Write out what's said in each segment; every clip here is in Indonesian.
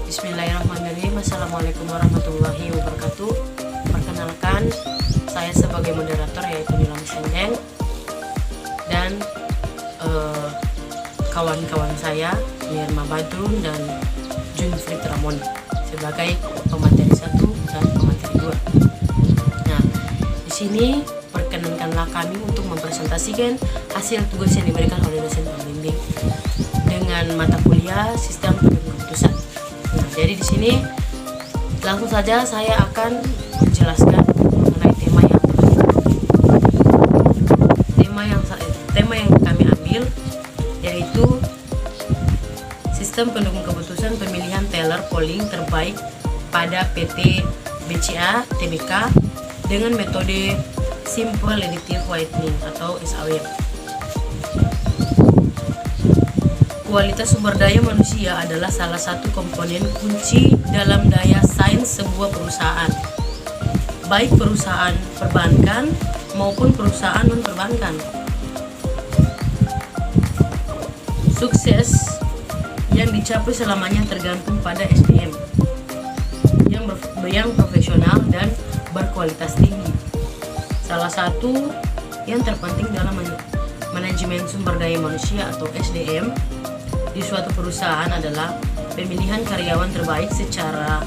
Bismillahirrahmanirrahim. Assalamualaikum warahmatullahi wabarakatuh. Perkenalkan, saya sebagai moderator yaitu Nilam Sendeng, dan kawan-kawan saya Nirma Badrun dan Junfrid Ramon sebagai pemateri 1 dan pemateri 2. Nah, di sini perkenankanlah kami untuk mempresentasikan hasil tugas yang diberikan oleh dosen pembimbing dengan mata kuliah sistem penunjuk keputusan. Nah, jadi di sini langsung saja saya akan menjelaskan mengenai tema yang kami ambil, yaitu sistem pendukung keputusan pemilihan teller polling terbaik pada PT BCA Tbk dengan metode Simple Additive Whitening atau SAW. Kualitas sumber daya manusia adalah salah satu komponen kunci dalam daya saing sebuah perusahaan, baik perusahaan perbankan maupun perusahaan non-perbankan. Sukses yang dicapai selamanya tergantung pada SDM yang profesional dan berkualitas tinggi. Salah satu yang terpenting dalam manajemen sumber daya manusia atau SDM di suatu perusahaan adalah pemilihan karyawan terbaik secara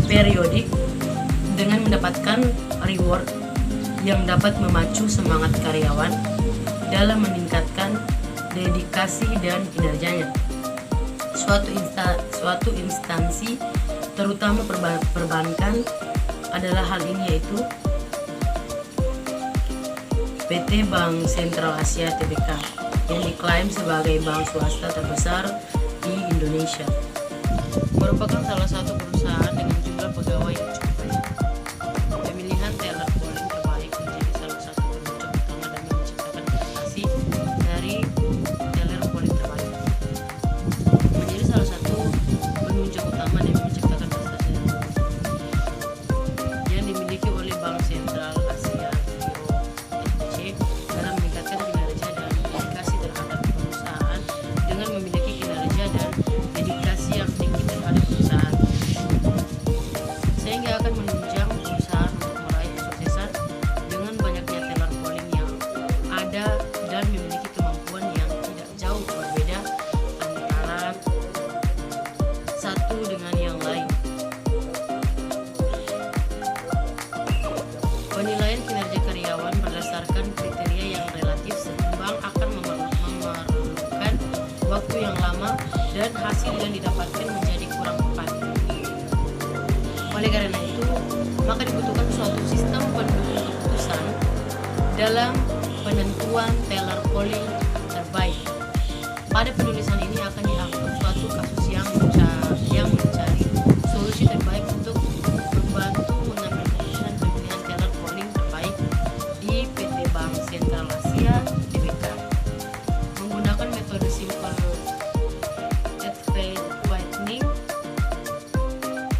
periodik dengan mendapatkan reward yang dapat memacu semangat karyawan dalam meningkatkan dedikasi dan kinerjanya. Suatu instansi terutama perbankan adalah hal ini, yaitu PT Bank Sentral Asia Tbk yang diklaim sebagai bank swasta terbesar di Indonesia, merupakan salah satu perusahaan dengan jumlah pegawai yang cukup banyak. Pemilihan teller polling terbaik menjadi salah satu penunjuk utama dan menciptakan prestasi dari teller polling terbaik. Menjadi salah satu penunjuk utama dan menciptakan prestasi yang dimiliki oleh Bank Sentral Asia (BOSAA) dalam meningkatkan kinerja dan dedikasi terhadap perusahaan dengan memiliki kinerja dan dedikasi yang tinggi terhadap perusahaan, sehingga akan menunjang perusahaan untuk meraih kesuksesan dengan banyaknya teller polling yang ada dan memiliki kemampuan yang tidak jauh berbeda antara satu dengan yang lain. Penilaian kinerja karyawan berdasarkan kriteria yang relatif seimbang akan memerlukan waktu yang lama dan hasil yang didapatkan menjadi kurang tepat. Oleh karena itu, maka dibutuhkan suatu sistem pendukung keputusan dalam penentuan teller polling terbaik. Pada penulisan ini akan diangkut suatu kasus yang mencari solusi terbaik untuk membantu mengambil keputusan pemilihan teller polling terbaik di PT Bank Sentral Asia Tbk menggunakan metode Simple Additive Whitening.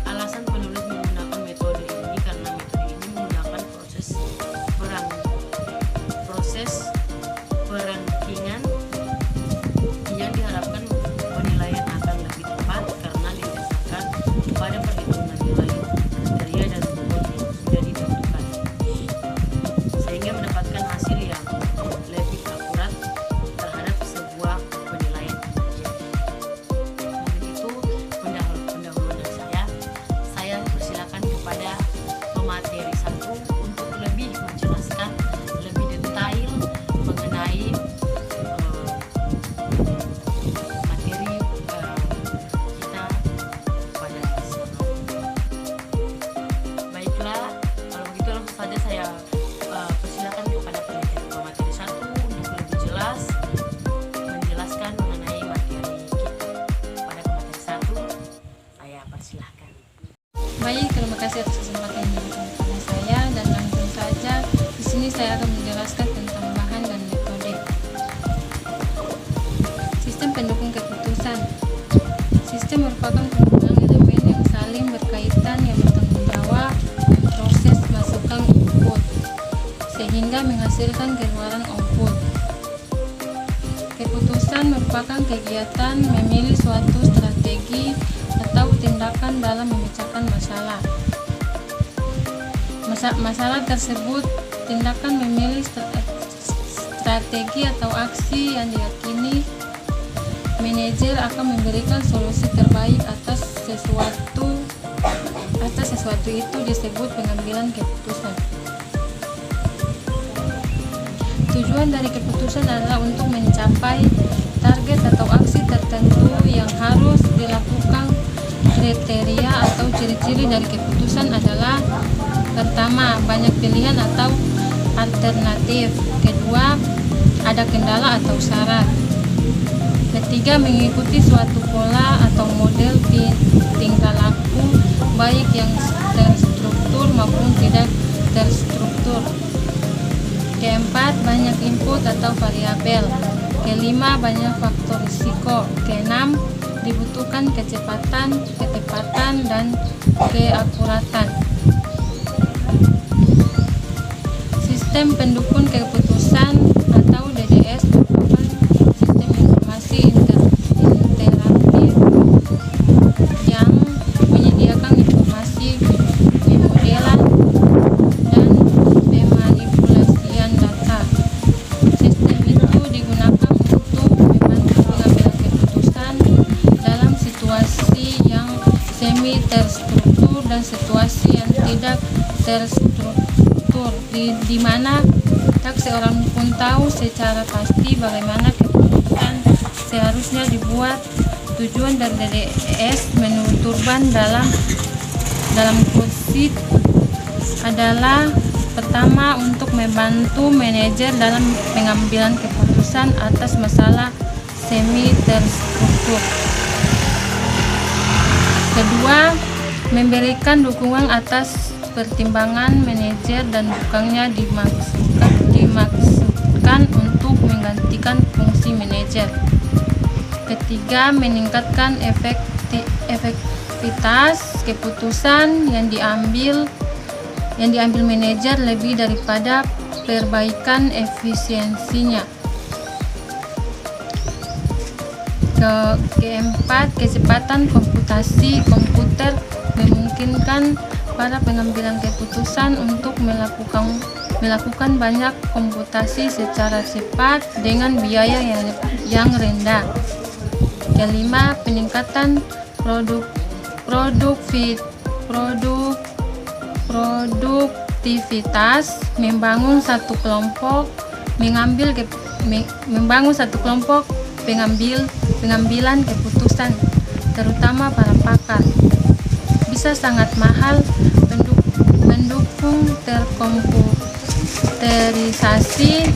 Alasan penulis menggunakan metode ini karena metode ini menggunakan proses perankingan yang diharapkan penilaian akan lebih tepat karena didasarkan pada perhitungan nilai kriteria dan bobot yang sudah ditentukan, sehingga mendapatkan hasil yang lebih akurat terhadap sebuah penilaian kinerja. Mungkin itu pendahuluan dari saya persilakan kepada pemateri 1 untuk lebih menjelaskan lebih detail mengenai materi kita pada siang hari. Baiklah, kalau begitu langsung saja saya persilakan kepada pemateri 1 untuk lebih jelas menjelaskan mengenai materi kita. Pada pemateri 1, saya persilahkan. Baik, terima kasih atas kesempatan yang diberikan kepada saya, dan langsung saja di sini saya akan menjelaskan tentang bahan dan metode. Sistem pendukung keputusan. Sistem merupakan kumpulan elemen yang saling berkaitan yang bertanggung jawab proses masukan input sehingga menghasilkan keluaran output. Keputusan merupakan kegiatan memilih suatu strategi keputusan dalam memecahkan masalah. Masalah tersebut, tindakan memilih strategi atau aksi yang diyakini manajer akan memberikan solusi terbaik atas sesuatu itu disebut pengambilan keputusan. Tujuan dari keputusan adalah untuk mencapai target atau aksi tertentu yang harus dilakukan. Kriteria atau ciri-ciri dari keputusan adalah: pertama, banyak pilihan atau alternatif; kedua, ada kendala atau syarat; ketiga, mengikuti suatu pola atau model tingkah laku baik yang terstruktur maupun tidak terstruktur; keempat, banyak input atau variabel; kelima, banyak faktor risiko; keenam, dibutuhkan kecepatan, ketepatan, dan keakuratan. Sistem pendukung keputusan atau DDS merupakan sistem informasi interaktif yang menyediakan informasi, pemodelan, dan pemanipulasian data. Sistem itu digunakan untuk membantu pengambilan keputusan dalam situasi yang semi terstruktur dan situasi yang tidak terstruktur, di mana tak seorang pun tahu secara pasti bagaimana keputusan seharusnya dibuat. Tujuan dari DDS menurut Turban dalam kursi adalah: pertama, untuk membantu manajer dalam pengambilan keputusan atas masalah semi terstruktur; kedua, memberikan dukungan atas pertimbangan manajer dan bukannya dimaksudkan untuk menggantikan fungsi manajer; ketiga, meningkatkan efektivitas keputusan yang diambil manajer lebih daripada perbaikan efisiensinya; keempat, kecepatan komputasi komputer memungkinkan para pengambilan keputusan untuk melakukan banyak komputasi secara cepat dengan biaya yang rendah; kelima, peningkatan produktivitas membangun satu kelompok pengambilan keputusan, terutama para pakar. Bisa sangat mahal. Mendukung terkomputerisasi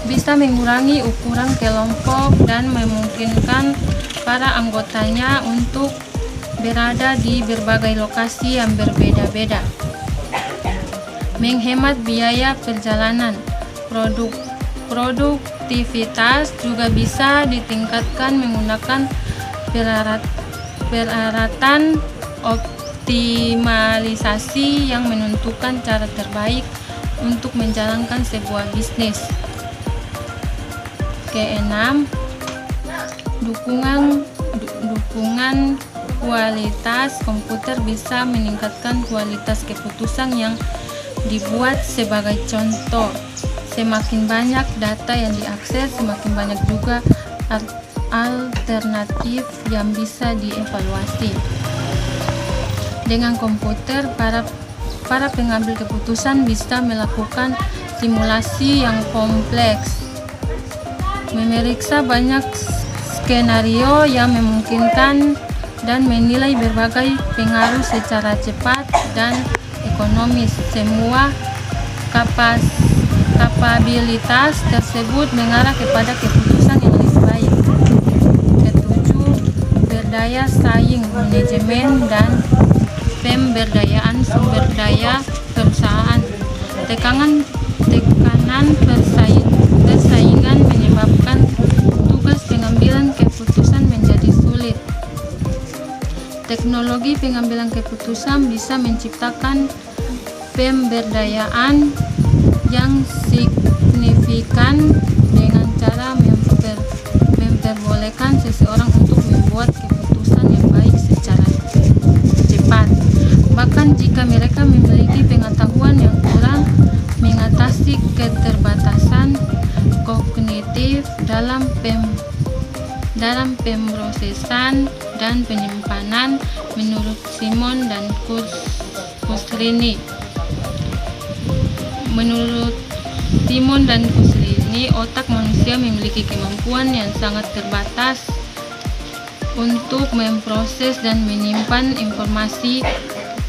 bisa mengurangi ukuran kelompok dan memungkinkan para anggotanya untuk berada di berbagai lokasi yang berbeda-beda. Menghemat biaya perjalanan. Produktivitas juga bisa ditingkatkan menggunakan peralatan optimalisasi yang menentukan cara terbaik untuk menjalankan sebuah bisnis. Keenam, dukungan kualitas komputer bisa meningkatkan kualitas keputusan yang dibuat. Sebagai contoh, semakin banyak data yang diakses, semakin banyak juga alternatif yang bisa dievaluasi. Dengan komputer, para pengambil keputusan bisa melakukan simulasi yang kompleks, memeriksa banyak skenario yang memungkinkan, dan menilai berbagai pengaruh secara cepat dan ekonomis. Semua kapabilitas tersebut mengarah kepada keputusan yang lebih baik. Ketujuh, berdaya saing, manajemen, dan pemberdayaan sumber daya perusahaan. Tekanan persaingan menyebabkan tugas pengambilan keputusan menjadi sulit. Teknologi pengambilan keputusan bisa menciptakan pemberdayaan yang signifikan dengan cara memperbolehkan seseorang untuk membuat keputusan yang baik secara alternatif dalam pemrosesan dan penyimpanan menurut Simon dan Kusrini. Menurut Simon dan Kusrini, otak manusia memiliki kemampuan yang sangat terbatas untuk memproses dan menyimpan informasi.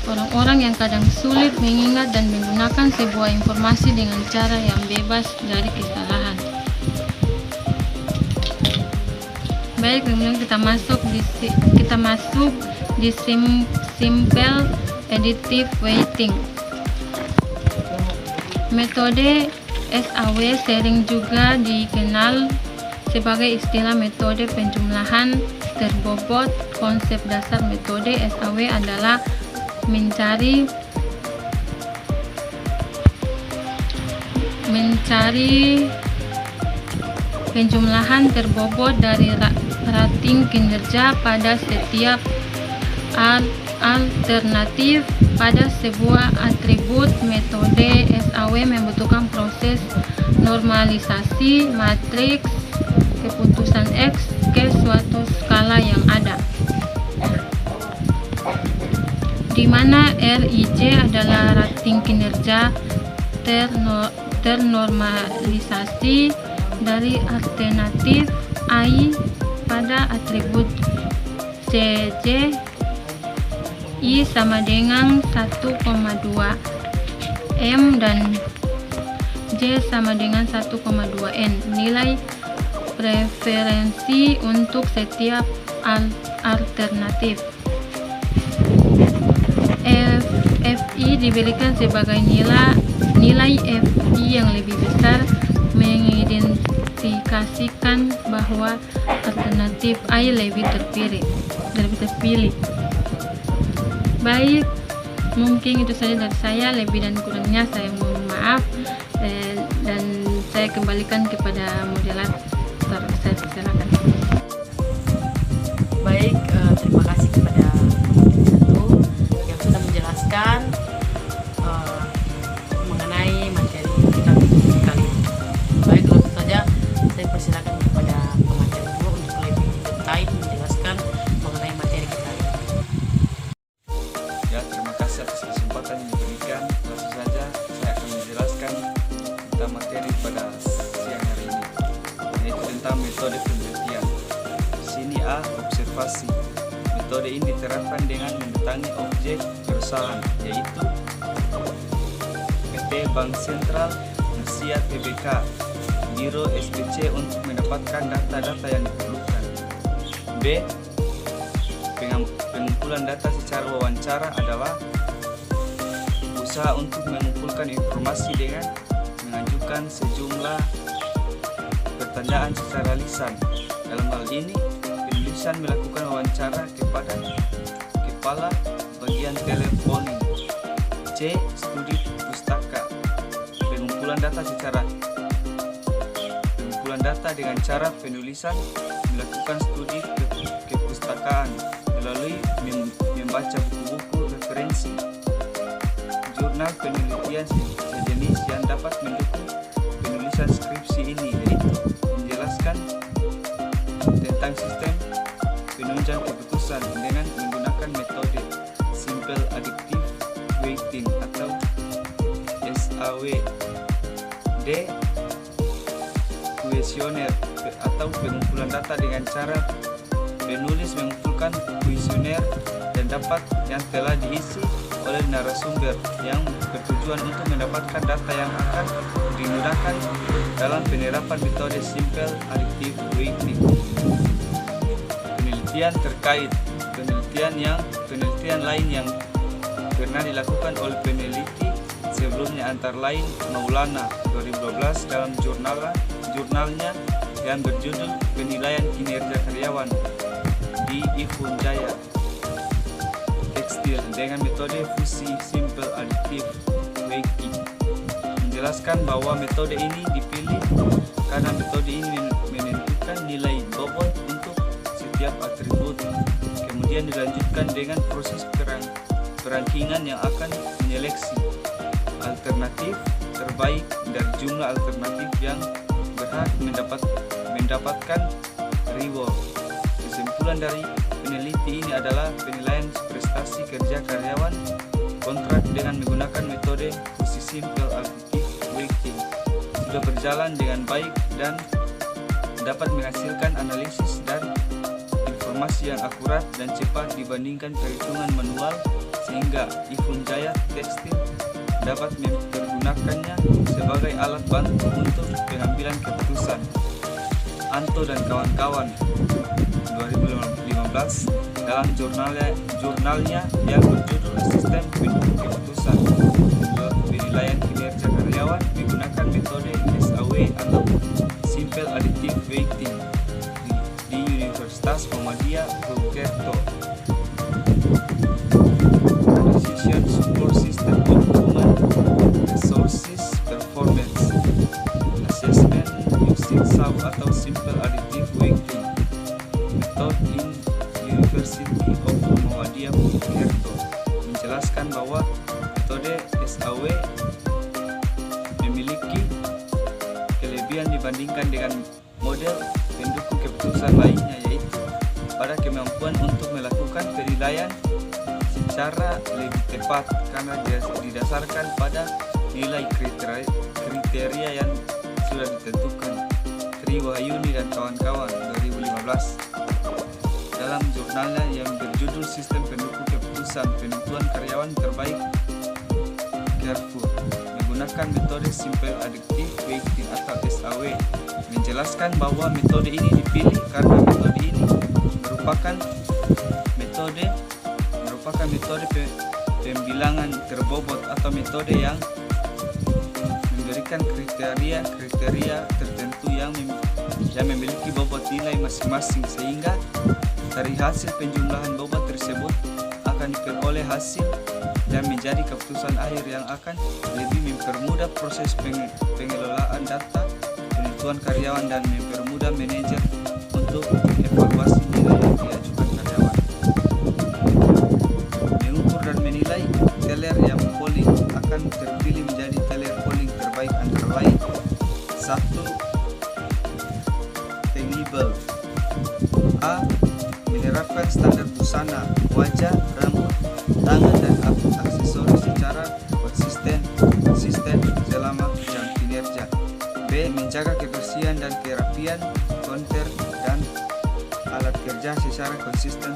Orang-orang yang kadang sulit mengingat dan menggunakan sebuah informasi dengan cara yang bebas dari kesalahan. Baik, kemudian kita masuk di simple additive weighting. Metode SAW sering juga dikenal sebagai istilah metode penjumlahan terbobot. Konsep dasar metode SAW adalah mencari penjumlahan terbobot dari rating kinerja pada setiap alternatif pada sebuah atribut. Metode SAW membutuhkan proses normalisasi matriks keputusan X ke suatu skala yang ada, di mana RIJ adalah rating kinerja ternormalisasi dari alternatif AI pada atribut CJ. I sama dengan 1,2 M dan J sama dengan 1,2 N. Nilai preferensi untuk setiap alternatif. FI diberikan sebagai nilai FI yang lebih besar mengidentifikasikan bahwa alternatif I lebih terpilih. Baik, mungkin itu saja dari saya. Lebih dan kurangnya saya mohon maaf, dan saya kembalikan kepada moderator. Saya persilakan. Baik, terima kasih kepada yang sudah menjelaskan mengenai materi kita kali ini. Baik, langsung saja saya persilakan kepada pemateri dulu untuk lebih detail menjelaskan mengenai materi kita. Ya, terima kasih atas kesempatan yang diberikan. Langsung saja saya akan menjelaskan tentang materi pada siang hari ini, yaitu tentang metode penelitian. Sini A, observasi. Metode ini diterapkan dengan mendatangi objek perusahaan, yaitu PT Bank Sentral, Nasihat PBK, Biro SPC untuk mendapatkan data-data yang diperlukan. B, pengumpulan data secara wawancara adalah usaha untuk mengumpulkan informasi dengan mengajukan sejumlah pertanyaan secara lisan. Dalam hal ini, penulisan melakukan wawancara kepada kepala bagian teleponing. C, studi pustaka. Pengumpulan data dengan cara penulisan melakukan studi kepustakaan melalui membaca buku-buku referensi, jurnal penelitian sejenis yang dapat mendukung penulisan skripsi ini, yaitu menjelaskan tentang sistem penunjang keputusan dengan menggunakan metode simple additive weighting atau SAW. D, kuesioner atau pengumpulan data dengan cara penulis mengumpulkan kuesioner yang telah diisi oleh narasumber yang bertujuan untuk mendapatkan data yang akan digunakan dalam penerapan metode simple additive weighting. Penelitian terkait penelitian lain yang pernah dilakukan oleh peneliti sebelumnya antara lain Maulana 2012 dalam jurnalnya yang berjudul Penilaian Kinerja Karyawan di Ifun Jaya Tekstil dengan metode fusi simple additive weighting, menjelaskan bahwa metode ini dipilih karena metode ini menentukan nilai bobot untuk setiap atribut, kemudian dilanjutkan dengan proses perangkingan yang akan menyeleksi alternatif terbaik dari jumlah alternatif yang berhak mendapat mendapatkan reward. Kesimpulan dari peneliti ini adalah penilaian prestasi kerja karyawan kontrak dengan menggunakan metode Fusi Simple Additive Weighting sudah berjalan dengan baik dan dapat menghasilkan analisis dan informasi yang akurat dan cepat dibandingkan perhitungan manual, sehingga Ifun Jaya Tekstil dapat mempergunakannya sebagai alat bantu untuk pengambilan keputusan. Anto dan kawan-kawan 2015 dalam jurnalnya yang berjudul Sistem Keputusan Penilaian Kinerja Karyawan menggunakan metode SAW atau Simple Additive Weighting di Universitas Muhammadiyah Purwokerto. Decision Support System of Human Resources Performance Assessment using SAW atau Simple Additive Weighting Method in University of Muhammadiyah Purwokerto menjelaskan bahwa metode SAW memiliki kelebihan dibandingkan dengan model pendukung keputusan lainnya, yaitu pada kemampuan untuk melakukan penilaian secara lebih tepat karena didasarkan pada nilai kriteria yang sudah ditentukan. Tri Wahyuni dan kawan-kawan 2015 dalam jurnalnya yang berjudul Sistem Pendukung Keputusan Penentuan Karyawan Terbaik Carrefour menggunakan metode Simple Additive Weighting atau SAW menjelaskan bahwa metode ini dipilih karena metode ini merupakan metode pembilangan terbobot atau metode yang memberikan kriteria tertentu yang memiliki bobot nilai masing-masing, sehingga dari hasil penjumlahan bobot tersebut akan diperoleh hasil dan menjadi keputusan akhir yang akan lebih mempermudah proses pengelolaan data penentuan karyawan dan mempermudah manajer untuk evaluasi nilai yang diajukan karyawan. Mengukur dan menilai teller yang polling akan terpilih menjadi teller polling terbaik antara lain: 1. Tangible. A. Menerapkan standar busana, wajah, rambut, tangan, dan aksesoris secara konsisten selama jam kinerja. B. Menjaga kebersihan dan kerapian konter dan alat kerja secara konsisten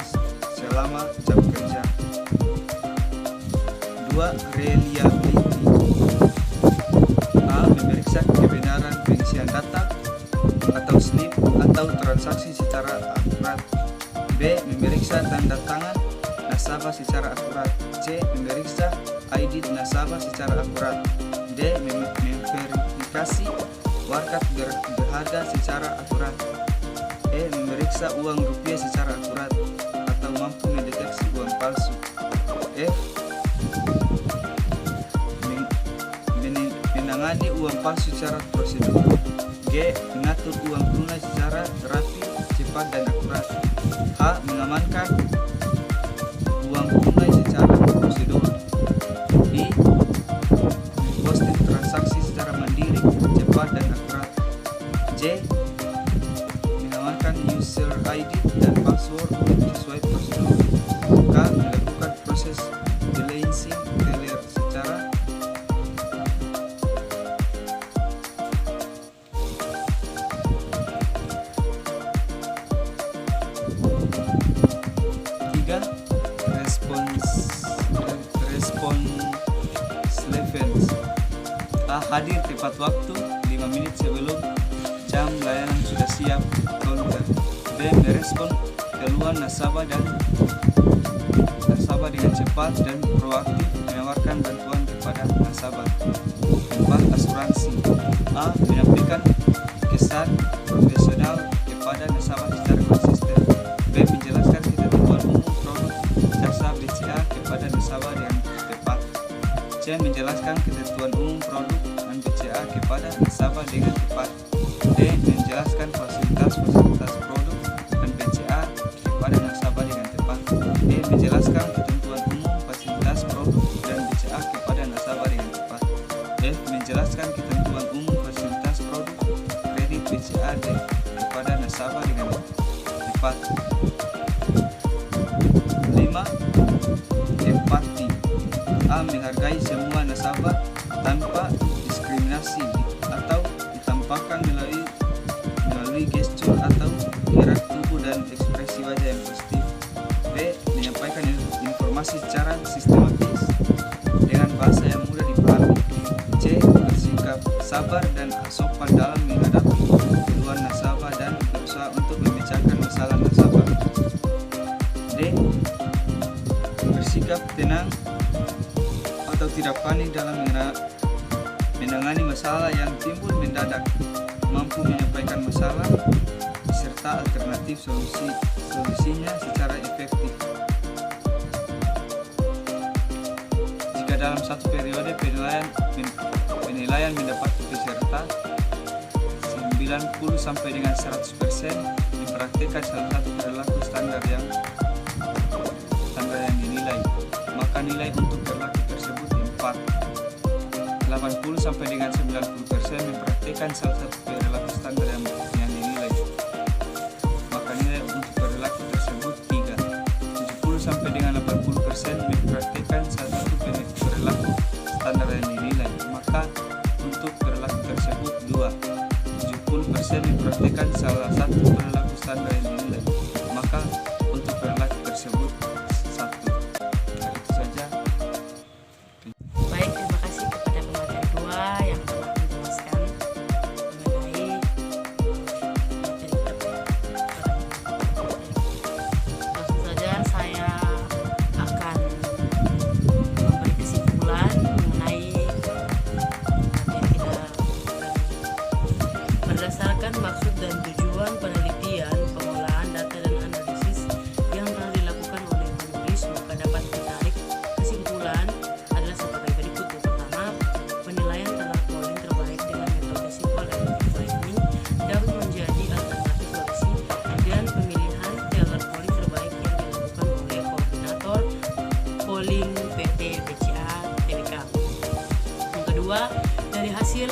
selama jam kerja. 2. Reliability. A. Memeriksa kebenaran pengisian data atau slip atau transaksi secara akurat. B. Memeriksa tanda tangan nasabah secara akurat. C. Memeriksa ID nasabah secara akurat. D. Memverifikasi warkat berharga secara akurat. E. Memeriksa uang rupiah secara akurat atau mampu mendeteksi uang palsu. F. Menangani uang palsu secara prosedur. G. Mengatur uang tunai secara rapi, cepat, dan akurat. H. Mengamankan uang tunai secara prosedur. I. Memposting transaksi secara mandiri, cepat, dan akurat. J. Mengamankan user ID dan password sesuai prosedur. K. Melakukan proses balancing teller secara hadir tepat waktu 5 menit sebelum jam layanan sudah siap counter. B. Merespon keluhan nasabah dengan cepat dan proaktif menawarkan bantuan kepada nasabah. 4. Asuransi. A. Menampilkan kesan profesional kepada nasabah secara konsisten. B. Menjelaskan ketentuan umum produk jasa BCA kepada nasabah dengan tepat. C. Menjelaskan ketentuan umum produk BCA kepada nasabah dengan tepat. D. Menjelaskan fasilitas produk dan BCA kepada nasabah dengan tepat. E. Menjelaskan ketentuan umum fasilitas produk dan BCA kepada nasabah dengan tepat. F. Menjelaskan ketentuan umum fasilitas produk kredit BCA kepada menghargai semua nasabah tanpa diskriminasi atau ditampakkan melalui gestur atau gerak tubuh dan ekspresi wajah yang positif. B. Menyampaikan informasi secara sistematis dengan bahasa yang mudah dipahami. C. Bersikap sabar dan sopan dalam menghadapi keluhan nasabah dan berusaha untuk memecahkan masalah nasabah. D. Bersikap tenang atau tidak panik dalam menangani masalah yang timbul mendadak, mampu menyampaikan masalah serta alternatif solusinya secara efektif. Jika dalam satu periode penilaian mendapati peserta 90 sampai dengan 100% mempraktikkan salah satu perilaku standar yang dinilai, maka nilai untuk perilaku tersebut 4. 80 sampai dengan 90% mempraktikkan salah satu perilaku standar yang dinilai, maka nilai untuk perilaku tersebut 3. 70 sampai dengan 80% mempraktikkan salah satu perilaku standar yang dinilai, maka untuk perilaku tersebut 2. 70% mempraktikkan salah satu perilaku standar yang dinilai, maka untuk perilaku tersebut 1. Itu saja. Baik, terima kasih kepada pemateri 2 yang telah menjelaskan mengenai materi langsung saja saya akan memberi kesimpulan mengenai materi kita. Berdasarkan maksud dan tujuan penelitian, pengolahan data dan analisis yang telah dilakukan oleh penulis, maka dapat ditarik kesimpulan adalah sebagai berikut. Yang pertama, penilaian teller polling terbaik dengan metode simple additive lightning dapat menjadi alternatif solusi dan pemilihan teller polling terbaik yang dilakukan oleh koordinator polling PT BCA TBK. Yang kedua, dari hasil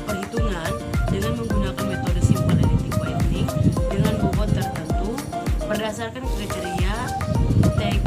perhitungan dengan menggunakan metode simple additive lightning dengan bobot tertentu berdasarkan kriteria tag